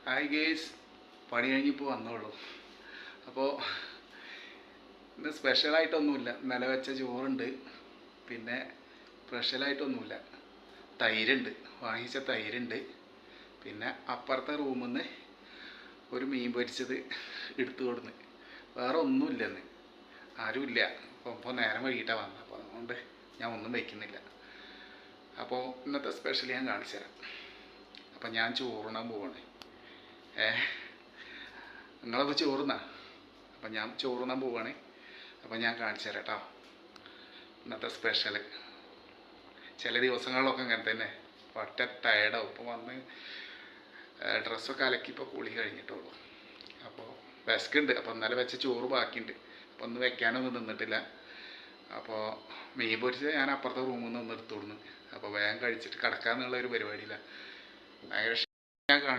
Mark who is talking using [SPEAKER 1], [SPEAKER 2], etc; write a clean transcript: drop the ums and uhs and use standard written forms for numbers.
[SPEAKER 1] Hi guys, പണി കഴിഞ്ഞിപ്പോൾ വന്നോളൂ. അപ്പോൾ ഇന്ന് സ്പെഷ്യലായിട്ടൊന്നുമില്ല. ഇന്നലെ വെച്ച ചോറുണ്ട്, പിന്നെ സ്പെഷ്യലായിട്ടൊന്നുമില്ല. തൈരുണ്ട്, വാങ്ങിച്ച തൈരുണ്ട്. പിന്നെ അപ്പുറത്തെ റൂമിൽ നിന്ന് ഒരു മീൻ പൊരിച്ചത് എടുത്തു കൊടുന്ന്. വേറെ ഒന്നുമില്ലെന്ന്, ആരുമില്ല. അപ്പോൾ നേരം വൈകിട്ടാണ് വന്നത്, അപ്പോൾ അതുകൊണ്ട് ഞാൻ ഒന്നും വയ്ക്കുന്നില്ല. അപ്പോൾ ഇന്നത്തെ സ്പെഷ്യൽ ഞാൻ കാണിച്ചു തരാം. അപ്പം ഞാൻ ചോറുണ്ണാൻ പോവാണ്. നിങ്ങളപ്പോൾ ചോറുന്നാ? അപ്പം ഞാൻ ചോറുണ്ണാൻ പോവാണ്. അപ്പം ഞാൻ കാണിച്ചു തരാം കേട്ടോ ഇന്നത്തെ സ്പെഷ്യൽ. ചില ദിവസങ്ങളിലൊക്കെ അങ്ങനെ തന്നെ ഒറ്റ ടയർഡാവും. ഇപ്പോൾ വന്ന് ഡ്രസ്സൊക്കെ അലക്കി ഇപ്പോൾ കുളി കഴിഞ്ഞിട്ടുള്ളൂ. അപ്പോൾ വിശക്കുണ്ട്. അപ്പോൾ ഇന്നലെ വെച്ച ചോറ് ബാക്കിയുണ്ട്. അപ്പോൾ ഒന്ന് വെക്കാനൊന്നും നിന്നിട്ടില്ല. അപ്പോൾ മീൻ പൊരിച്ച് ഞാൻ അപ്പുറത്തെ റൂമിൽ നിന്ന് ഒന്ന് എടുത്തു കൊടുന്നു. അപ്പോൾ വേഗം കഴിച്ചിട്ട് കിടക്കാമെന്നുള്ള ഒരു പരിപാടിയില്ല. ഭയങ്കര ഞാൻ കാണിച്ചു